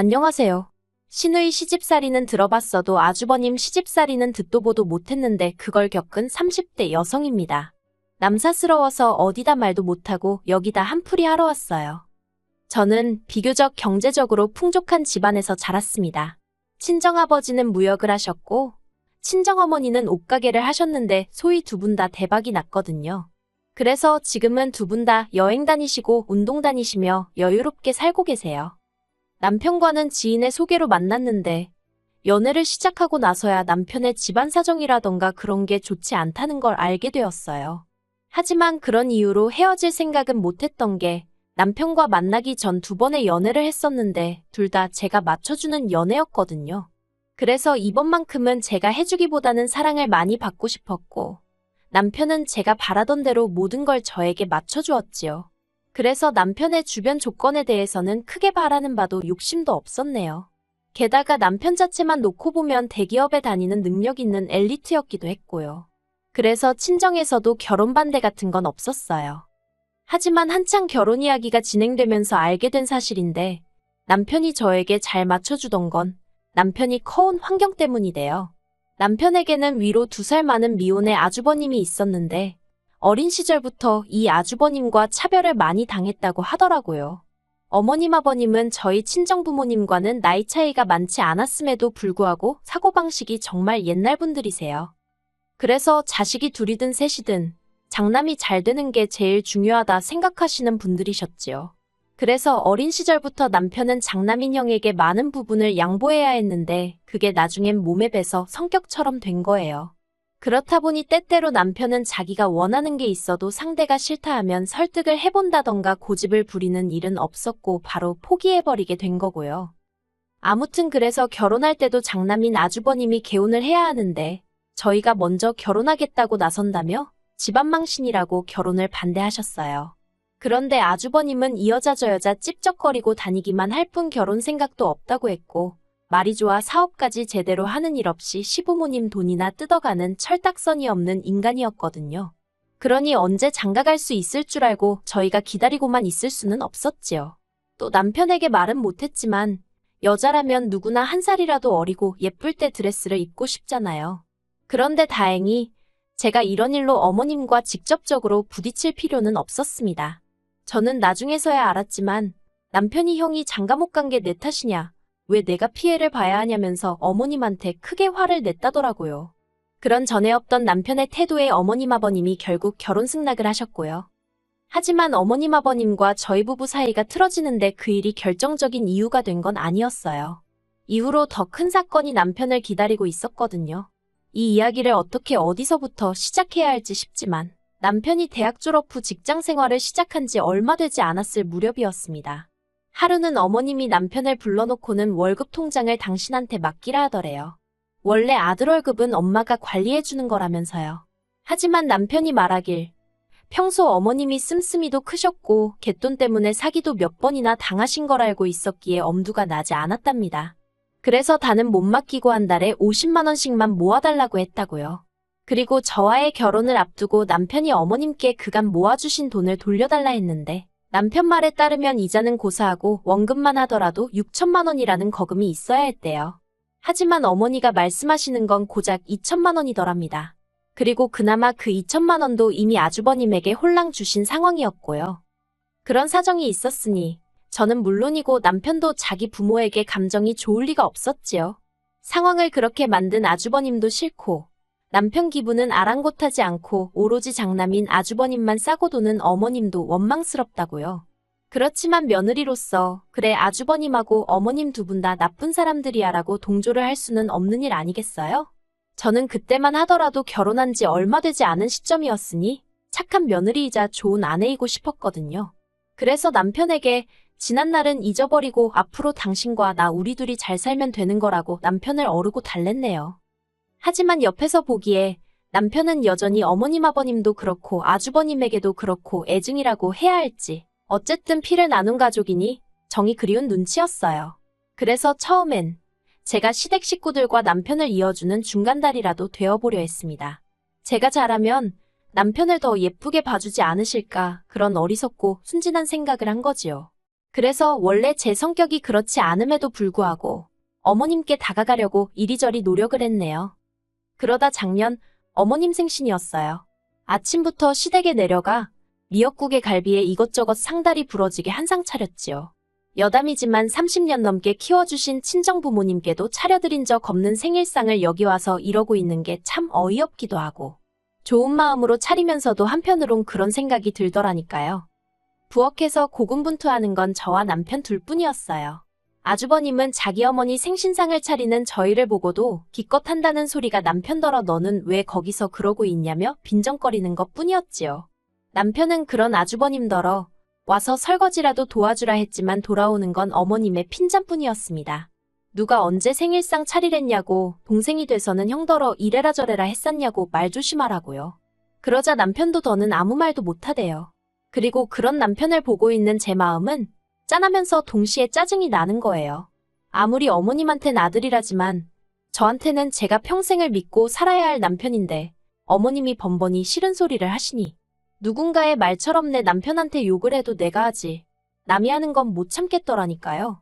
안녕하세요. 신의 시집살이는 들어봤어도 아주버님 시집살이는 듣도 보도 못했는데 그걸 겪은 30대 여성입니다. 남사스러워서 어디다 말도 못하고 여기다 한풀이 하러 왔어요. 저는 비교적 경제적으로 풍족한 집안에서 자랐습니다. 친정아버지는 무역을 하셨고 친정어머니는 옷가게를 하셨는데 소위 두 분 다 대박이 났거든요. 그래서 지금은 두 분 다 여행 다니시고 운동 다니시며 여유롭게 살고 계세요. 남편과는 지인의 소개로 만났는데 연애를 시작하고 나서야 남편의 집안 사정이라던가 그런 게 좋지 않다는 걸 알게 되었어요. 하지만 그런 이유로 헤어질 생각은 못했던 게 남편과 만나기 전 2번의 연애를 했었는데 둘 다 제가 맞춰주는 연애였거든요. 그래서 이번만큼은 제가 해주기보다는 사랑을 많이 받고 싶었고 남편은 제가 바라던 대로 모든 걸 저에게 맞춰주었지요. 그래서 남편의 주변 조건에 대해서는 크게 바라는 바도 욕심도 없었네요. 게다가 남편 자체만 놓고 보면 대기업에 다니는 능력 있는 엘리트였기도 했고요. 그래서 친정에서도 결혼 반대 같은 건 없었어요. 하지만 한창 결혼 이야기가 진행되면서 알게 된 사실인데 남편이 저에게 잘 맞춰주던 건 남편이 커온 환경 때문이래요. 남편에게는 위로 2살 많은 미혼의 아주버님이 있었는데 어린 시절부터 이 아주버님과 차별을 많이 당했다고 하더라고요. 어머님 아버님은 저희 친정부모님과는 나이 차이가 많지 않았음에도 불구하고 사고방식이 정말 옛날 분들이세요. 그래서 자식이 둘이든 셋이든 장남이 잘 되는 게 제일 중요하다 생각하시는 분들이셨지요. 그래서 어린 시절부터 남편은 장남인 형에게 많은 부분을 양보해야 했는데 그게 나중엔 몸에 배서 성격처럼 된 거예요. 그렇다 보니 때때로 남편은 자기가 원하는 게 있어도 상대가 싫다 하면 설득을 해본다던가 고집을 부리는 일은 없었고 바로 포기해버리게 된 거고요. 아무튼 그래서 결혼할 때도 장남인 아주버님이 개혼을 해야 하는데 저희가 먼저 결혼하겠다고 나선다며 집안망신이라고 결혼을 반대하셨어요. 그런데 아주버님은 이 여자 저 여자 찝쩍거리고 다니기만 할 뿐 결혼 생각도 없다고 했고 말이 좋아 사업까지 제대로 하는 일 없이 시부모님 돈이나 뜯어가는 철딱선이 없는 인간이었거든요. 그러니 언제 장가갈 수 있을 줄 알고 저희가 기다리고만 있을 수는 없었지요. 또 남편에게 말은 못했지만 여자라면 누구나 1살이라도 어리고 예쁠 때 드레스를 입고 싶잖아요. 그런데 다행히 제가 이런 일로 어머님과 직접적으로 부딪힐 필요는 없었습니다. 저는 나중에서야 알았지만 남편이 형이 장가 못 간 게 내 탓이냐, 왜 내가 피해를 봐야 하냐면서 어머님한테 크게 화를 냈다더라고요. 그런 전에 없던 남편의 태도에 어머님 아버님이 결국 결혼 승낙을 하셨고요. 하지만 어머님 아버님과 저희 부부 사이가 틀어지는데 그 일이 결정적인 이유가 된 건 아니었어요. 이후로 더 큰 사건이 남편을 기다리고 있었거든요. 이 이야기를 어떻게 어디서부터 시작해야 할지 싶지만 남편이 대학 졸업 후 직장 생활을 시작한 지 얼마 되지 않았을 무렵이었습니다. 하루는 어머님이 남편을 불러놓고는 월급 통장을 당신한테 맡기라 하더래요. 원래 아들 월급은 엄마가 관리해주는 거라면서요. 하지만 남편이 말하길 평소 어머님이 씀씀이도 크셨고 갯돈 때문에 사기도 몇 번이나 당하신 걸 알고 있었기에 엄두가 나지 않았답니다. 그래서 다는 못 맡기고 한 달에 50만 원씩만 모아달라고 했다고요. 그리고 저와의 결혼을 앞두고 남편이 어머님께 그간 모아주신 돈을 돌려달라 했는데 남편 말에 따르면 이자는 고사하고 원금만 하더라도 6천만 원이라는 거금이 있어야 했대요. 하지만 어머니가 말씀하시는 건 고작 2천만 원이더랍니다. 그리고 그나마 그 2천만 원도 이미 아주버님에게 홀랑 주신 상황이었고요. 그런 사정이 있었으니 저는 물론이고 남편도 자기 부모에게 감정이 좋을 리가 없었지요. 상황을 그렇게 만든 아주버님도 싫고 남편 기분은 아랑곳하지 않고 오로지 장남인 아주버님만 싸고 도는 어머님도 원망스럽다고요. 그렇지만 며느리로서 그래 아주버님하고 어머님 두 분 다 나쁜 사람들이야 라고 동조를 할 수는 없는 일 아니겠어요? 저는 그때만 하더라도 결혼한 지 얼마 되지 않은 시점이었으니 착한 며느리이자 좋은 아내이고 싶었거든요. 그래서 남편에게 지난 날은 잊어버리고 앞으로 당신과 나 우리 둘이 잘 살면 되는 거라고 남편을 어르고 달랬네요. 하지만 옆에서 보기에 남편은 여전히 어머님 아버님도 그렇고 아주버님에게도 그렇고 애증이라고 해야 할지 어쨌든 피를 나눈 가족이니 정이 그리운 눈치였어요. 그래서 처음엔 제가 시댁 식구들과 남편을 이어주는 중간다리라도 되어보려 했습니다. 제가 잘하면 남편을 더 예쁘게 봐주지 않으실까 그런 어리석고 순진한 생각을 한 거지요. 그래서 원래 제 성격이 그렇지 않음에도 불구하고 어머님께 다가가려고 이리저리 노력을 했네요. 그러다 작년 어머님 생신이었어요. 아침부터 시댁에 내려가 미역국에 갈비에 이것저것 상다리 부러지게 한상 차렸지요. 여담이지만 30년 넘게 키워주신 친정부모님께도 차려드린 적 없는 생일상을 여기 와서 이러고 있는 게 참 어이없기도 하고 좋은 마음으로 차리면서도 한편으론 그런 생각이 들더라니까요. 부엌에서 고군분투하는 건 저와 남편 둘뿐이었어요. 아주버님은 자기 어머니 생신상을 차리는 저희를 보고도 기껏 한다는 소리가 남편더러 너는 왜 거기서 그러고 있냐며 빈정거리는 것뿐이었지요. 남편은 그런 아주버님더러 와서 설거지라도 도와주라 했지만 돌아오는 건 어머님의 핀잔뿐이었습니다. 누가 언제 생일상 차리랬냐고 동생이 돼서는 형더러 이래라 저래라 했었냐고 말 조심하라고요. 그러자 남편도 더는 아무 말도 못하대요. 그리고 그런 남편을 보고 있는 제 마음은 짠하면서 동시에 짜증이 나는 거예요. 아무리 어머님한텐 아들이라지만 저한테는 제가 평생을 믿고 살아야 할 남편인데 어머님이 번번이 싫은 소리를 하시니 누군가의 말처럼 내 남편한테 욕을 해도 내가 하지 남이 하는 건 못 참겠더라니까요.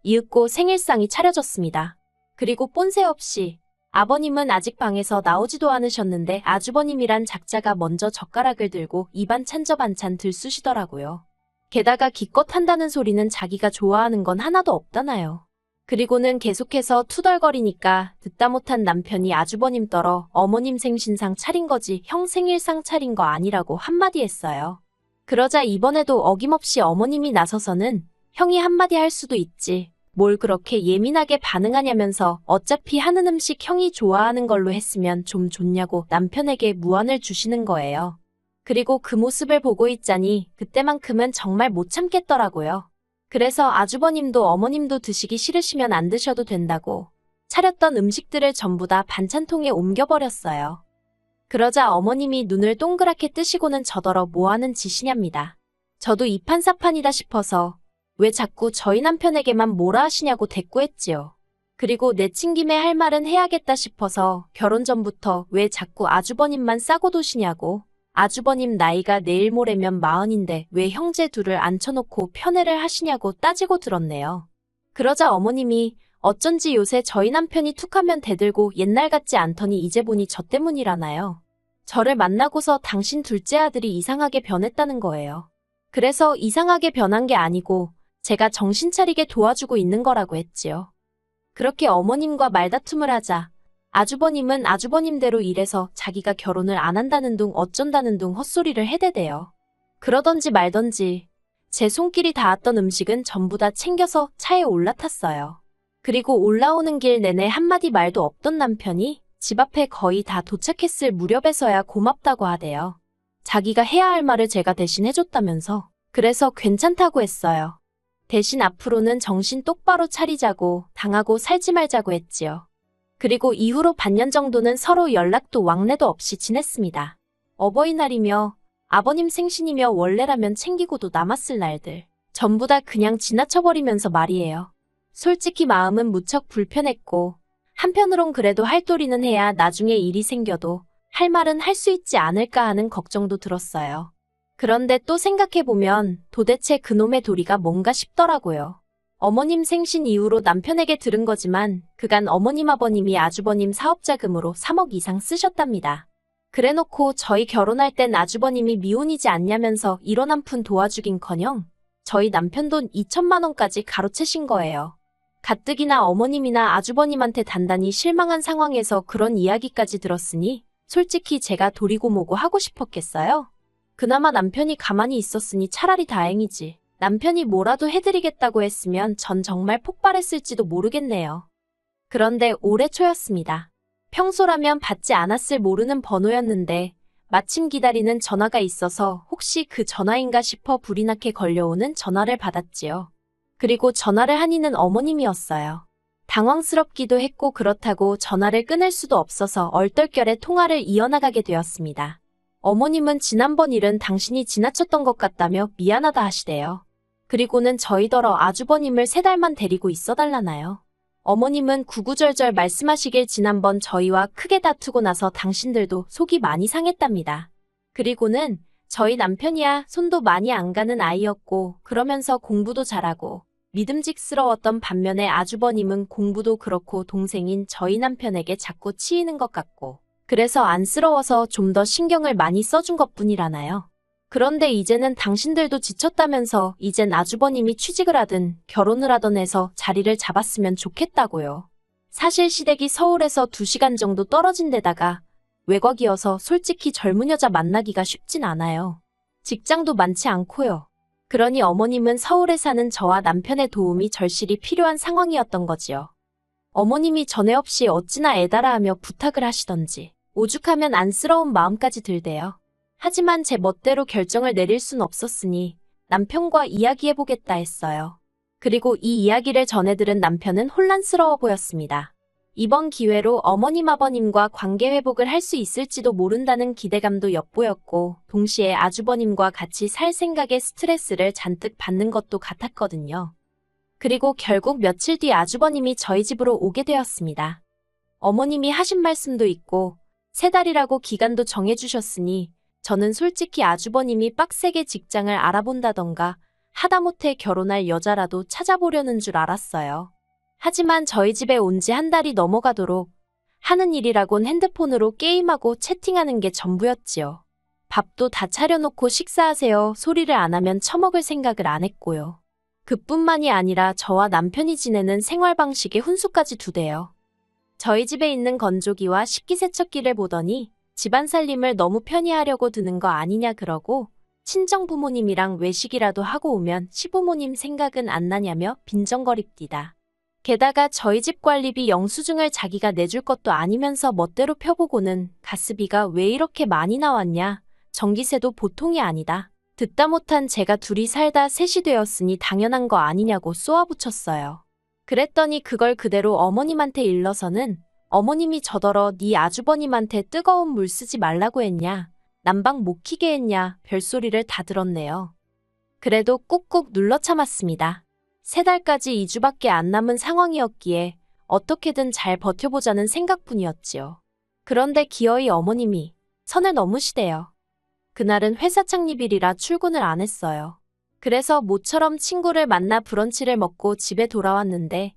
이윽고 생일상이 차려졌습니다. 그리고 뽐새 없이 아버님은 아직 방에서 나오지도 않으셨는데 아주버님이란 작자가 먼저 젓가락을 들고 입안 찬저 반찬 들쑤시더라고요. 게다가 기껏 한다는 소리는 자기가 좋아하는 건 하나도 없다나요. 그리고는 계속해서 투덜거리니까 듣다 못한 남편이 아주버님 떨어 어머님 생신상 차린 거지 형 생일상 차린 거 아니라고 한마디 했어요. 그러자 이번에도 어김없이 어머님이 나서서는 형이 한마디 할 수도 있지. 뭘 그렇게 예민하게 반응하냐면서 어차피 하는 음식 형이 좋아하는 걸로 했으면 좀 좋냐고 남편에게 무안을 주시는 거예요. 그리고 그 모습을 보고 있자니 그때만큼은 정말 못 참겠더라고요. 그래서 아주버님도 어머님도 드시기 싫으시면 안 드셔도 된다고 차렸던 음식들을 전부 다 반찬통에 옮겨버렸어요. 그러자 어머님이 눈을 동그랗게 뜨시고는 저더러 뭐하는 짓이냐입니다. 저도 이판사판이다 싶어서 왜 자꾸 저희 남편에게만 뭐라 하시냐고 대꾸했지요. 그리고 내친 김에 할 말은 해야겠다 싶어서 결혼 전부터 왜 자꾸 아주버님만 싸고 도시냐고 아주버님 나이가 내일 모레면 40인데 왜 형제 둘을 앉혀놓고 편애를 하시냐고 따지고 들었네요. 그러자 어머님이 어쩐지 요새 저희 남편이 툭하면 대들고 옛날 같지 않더니 이제 보니 저 때문이라나요. 저를 만나고서 당신 둘째 아들이 이상하게 변했다는 거예요. 그래서 이상하게 변한 게 아니고 제가 정신 차리게 도와주고 있는 거라고 했지요. 그렇게 어머님과 말다툼을 하자 아주버님은 아주버님대로 이래서 자기가 결혼을 안 한다는 둥 어쩐다는 둥 헛소리를 해대대요. 그러던지 말던지 제 손길이 닿았던 음식은 전부 다 챙겨서 차에 올라탔어요. 그리고 올라오는 길 내내 한마디 말도 없던 남편이 집 앞에 거의 다 도착했을 무렵에서야 고맙다고 하대요. 자기가 해야 할 말을 제가 대신 해줬다면서. 그래서 괜찮다고 했어요. 대신 앞으로는 정신 똑바로 차리자고 당하고 살지 말자고 했지요. 그리고 이후로 반년 정도는 서로 연락도 왕래도 없이 지냈습니다. 어버이날이며 아버님 생신이며 원래라면 챙기고도 남았을 날들 전부 다 그냥 지나쳐버리면서 말이에요. 솔직히 마음은 무척 불편했고 한편으론 그래도 할 도리는 해야 나중에 일이 생겨도 할 말은 할 수 있지 않을까 하는 걱정도 들었어요. 그런데 또 생각해보면 도대체 그놈의 도리가 뭔가 싶더라고요. 어머님 생신 이후로 남편에게 들은 거지만 그간 어머님 아버님이 아주버님 사업자금으로 3억 이상 쓰셨답니다. 그래놓고 저희 결혼할 땐 아주버님이 미혼이지 않냐면서 1원 한 푼 도와주긴커녕 저희 남편 돈 2천만 원까지 가로채신 거예요. 가뜩이나 어머님이나 아주버님한테 단단히 실망한 상황에서 그런 이야기까지 들었으니 솔직히 제가 도리고 뭐고 하고 싶었겠어요? 그나마 남편이 가만히 있었으니 차라리 다행이지. 남편이 뭐라도 해드리겠다고 했으면 전 정말 폭발했을지도 모르겠네요. 그런데 올해 초였습니다. 평소라면 받지 않았을 모르는 번호였는데 마침 기다리는 전화가 있어서 혹시 그 전화인가 싶어 불이 나게 걸려오는 전화를 받았지요. 그리고 전화를 한 이는 어머님이었어요. 당황스럽기도 했고 그렇다고 전화를 끊을 수도 없어서 얼떨결에 통화를 이어나가게 되었습니다. 어머님은 지난번 일은 당신이 지나쳤던 것 같다며 미안하다 하시대요. 그리고는 저희더러 아주버님을 3달만 데리고 있어달라나요. 어머님은 구구절절 말씀하시길 지난번 저희와 크게 다투고 나서 당신들도 속이 많이 상했답니다. 그리고는 저희 남편이야 손도 많이 안 가는 아이였고 그러면서 공부도 잘하고 믿음직스러웠던 반면에 아주버님은 공부도 그렇고 동생인 저희 남편에게 자꾸 치이는 것 같고 그래서 안쓰러워서 좀 더 신경을 많이 써준 것뿐이라나요. 그런데 이제는 당신들도 지쳤다면서 이젠 아주버님이 취직을 하든 결혼을 하던 해서 자리를 잡았으면 좋겠다고요. 사실 시댁이 서울에서 2시간 정도 떨어진 데다가 외곽이어서 솔직히 젊은 여자 만나기가 쉽진 않아요. 직장도 많지 않고요. 그러니 어머님은 서울에 사는 저와 남편의 도움이 절실히 필요한 상황이었던 거지요. 어머님이 전에 없이 어찌나 애달아 하며 부탁을 하시던지 오죽하면 안쓰러운 마음까지 들대요. 하지만 제 멋대로 결정을 내릴 순 없었으니 남편과 이야기해보겠다 했어요. 그리고 이 이야기를 전해들은 남편은 혼란스러워 보였습니다. 이번 기회로 어머님 아버님과 관계 회복을 할 수 있을지도 모른다는 기대감도 엿보였고 동시에 아주버님과 같이 살 생각에 스트레스를 잔뜩 받는 것도 같았거든요. 그리고 결국 며칠 뒤 아주버님이 저희 집으로 오게 되었습니다. 어머님이 하신 말씀도 있고 3달이라고 기간도 정해주셨으니 저는 솔직히 아주버님이 빡세게 직장을 알아본다던가 하다못해 결혼할 여자라도 찾아보려는 줄 알았어요. 하지만 저희 집에 온 지 1달이 넘어가도록 하는 일이라곤 핸드폰으로 게임하고 채팅하는 게 전부였지요. 밥도 다 차려놓고 식사하세요 소리를 안 하면 처먹을 생각을 안 했고요. 그뿐만이 아니라 저와 남편이 지내는 생활 방식에 훈수까지 두대요. 저희 집에 있는 건조기와 식기세척기를 보더니 집안 살림을 너무 편히 하려고 드는 거 아니냐 그러고 친정 부모님이랑 외식이라도 하고 오면 시부모님 생각은 안 나냐며 빈정거립디다. 게다가 저희 집 관리비 영수증을 자기가 내줄 것도 아니면서 멋대로 펴보고는 가스비가 왜 이렇게 많이 나왔냐. 전기세도 보통이 아니다. 듣다 못한 제가 둘이 살다 셋이 되었으니 당연한 거 아니냐고 쏘아붙였어요. 그랬더니 그걸 그대로 어머님한테 일러서는 어머님이 저더러 네 아주버님한테 뜨거운 물 쓰지 말라고 했냐. 난방 못 키게 했냐. 별소리를 다 들었네요. 그래도 꾹꾹 눌러 참았습니다. 3달까지 2주밖에 안 남은 상황이었기에 어떻게든 잘 버텨보자는 생각뿐이었지요. 그런데 기어이 어머님이 선을 넘으시대요. 그날은 회사 창립일이라 출근을 안 했어요. 그래서 모처럼 친구를 만나 브런치를 먹고 집에 돌아왔는데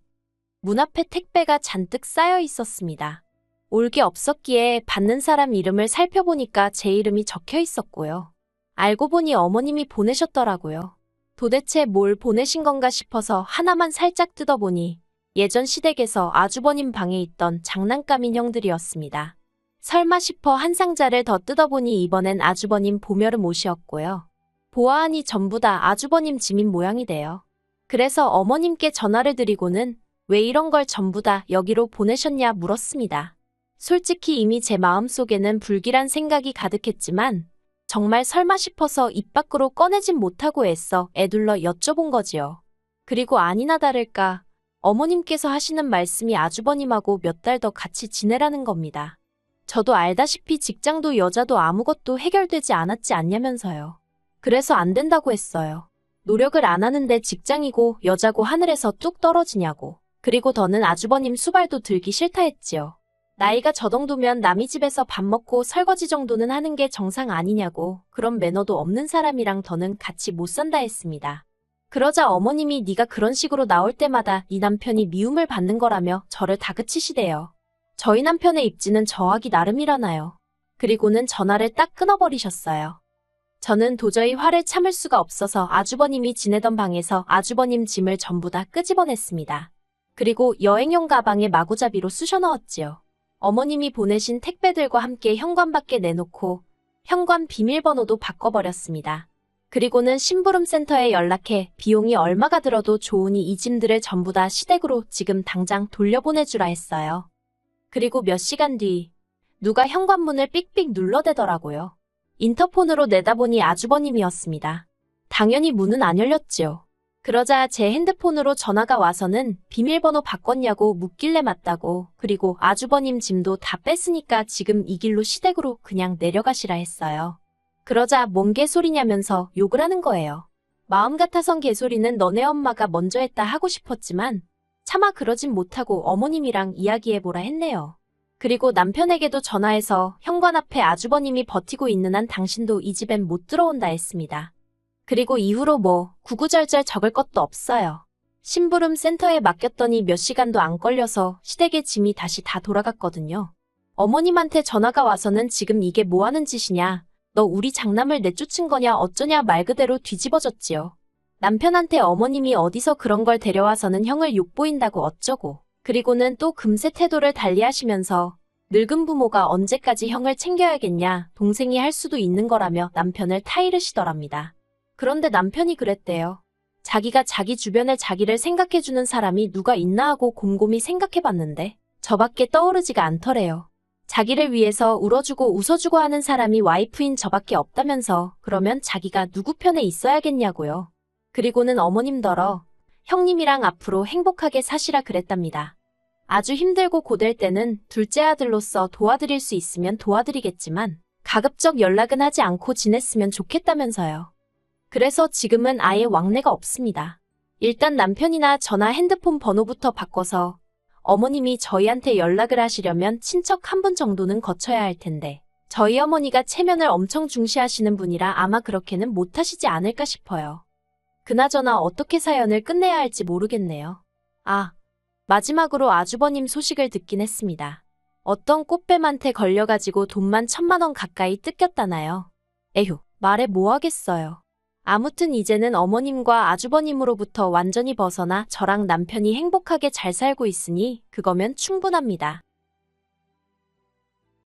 문 앞에 택배가 잔뜩 쌓여 있었습니다. 올 게 없었기에 받는 사람 이름을 살펴보니까 제 이름이 적혀 있었고요. 알고 보니 어머님이 보내셨더라고요. 도대체 뭘 보내신 건가 싶어서 하나만 살짝 뜯어보니 예전 시댁에서 아주버님 방에 있던 장난감 인형들이었습니다. 설마 싶어 한 상자를 더 뜯어보니 이번엔 아주버님 보멸음 옷이었고요. 보아하니 전부 다 아주버님 짐인 모양이래요. 그래서 어머님께 전화를 드리고는 왜 이런 걸 전부 다 여기로 보내셨냐 물었습니다. 솔직히 이미 제 마음속에는 불길한 생각이 가득했지만 정말 설마 싶어서 입 밖으로 꺼내진 못하고 애써 애둘러 여쭤본 거지요. 그리고 아니나 다를까 어머님께서 하시는 말씀이 아주버님하고 몇 달 더 같이 지내라는 겁니다. 저도 알다시피 직장도 여자도 아무것도 해결되지 않았지 않냐면서요. 그래서 안 된다고 했어요. 노력을 안 하는데 직장이고 여자고 하늘에서 뚝 떨어지냐고. 그리고 더는 아주버님 수발도 들기 싫다 했지요. 나이가 저 정도면 남의 집에서 밥 먹고 설거지 정도는 하는 게 정상 아니냐고. 그런 매너도 없는 사람이랑 더는 같이 못 산다 했습니다. 그러자 어머님이 네가 그런 식으로 나올 때마다 네 남편이 미움을 받는 거라며 저를 다그치시대요. 저희 남편의 입지는 저하기 나름이라나요. 그리고는 전화를 딱 끊어버리셨어요. 저는 도저히 화를 참을 수가 없어서 아주버님이 지내던 방에서 아주버님 짐을 전부 다 끄집어냈습니다. 그리고 여행용 가방에 마구잡이로 쑤셔 넣었지요. 어머님이 보내신 택배들과 함께 현관 밖에 내놓고 현관 비밀번호도 바꿔버렸습니다. 그리고는 심부름센터에 연락해 비용이 얼마가 들어도 좋으니 이 짐들을 전부 다 시댁으로 지금 당장 돌려보내주라 했어요. 그리고 몇 시간 뒤 누가 현관문을 삑삑 눌러대더라고요. 인터폰으로 내다보니 아주버님이었습니다. 당연히 문은 안 열렸지요. 그러자 제 핸드폰으로 전화가 와서는 비밀번호 바꿨냐고 묻길래 맞다고. 그리고 아주버님 짐도 다 뺐으니까 지금 이 길로 시댁으로 그냥 내려가시라 했어요. 그러자 뭔 개소리냐면서 욕을 하는 거예요. 마음 같아선 개소리는 너네 엄마가 먼저 했다 하고 싶었지만 차마 그러진 못하고 어머님이랑 이야기해보라 했네요. 그리고 남편에게도 전화해서 현관 앞에 아주버님이 버티고 있는 한 당신도 이 집엔 못 들어온다 했습니다. 그리고 이후로 뭐 구구절절 적을 것도 없어요. 심부름 센터에 맡겼더니 몇 시간도 안 걸려서 시댁의 짐이 다시 다 돌아갔거든요. 어머님한테 전화가 와서는 지금 이게 뭐 하는 짓이냐, 너 우리 장남을 내쫓은 거냐 어쩌냐 말 그대로 뒤집어졌지요. 남편한테 어머님이 어디서 그런 걸 데려와서는 형을 욕보인다고 어쩌고, 그리고는 또 금세 태도를 달리하시면서 늙은 부모가 언제까지 형을 챙겨야겠냐, 동생이 할 수도 있는 거라며 남편을 타이르시더랍니다. 그런데 남편이 그랬대요. 자기가 자기 주변에 자기를 생각해주는 사람이 누가 있나 하고 곰곰이 생각해봤는데 저밖에 떠오르지가 않더래요. 자기를 위해서 울어주고 웃어주고 하는 사람이 와이프인 저밖에 없다면서 그러면 자기가 누구 편에 있어야겠냐고요. 그리고는 어머님더러 형님이랑 앞으로 행복하게 사시라 그랬답니다. 아주 힘들고 고될 때는 둘째 아들로서 도와드릴 수 있으면 도와드리겠지만 가급적 연락은 하지 않고 지냈으면 좋겠다면서요. 그래서 지금은 아예 왕래가 없습니다. 일단 남편이나 전화 핸드폰 번호부터 바꿔서 어머님이 저희한테 연락을 하시려면 친척 한 분 정도는 거쳐야 할 텐데 저희 어머니가 체면을 엄청 중시하시는 분이라 아마 그렇게는 못하시지 않을까 싶어요. 그나저나 어떻게 사연을 끝내야 할지 모르겠네요. 아, 마지막으로 아주버님 소식을 듣긴 했습니다. 어떤 꽃뱀한테 걸려가지고 돈만 1,000만 원 가까이 뜯겼다나요. 에휴, 말해 뭐 하겠어요. 아무튼 이제는 어머님과 아주버님으로부터 완전히 벗어나 저랑 남편이 행복하게 잘 살고 있으니 그거면 충분합니다.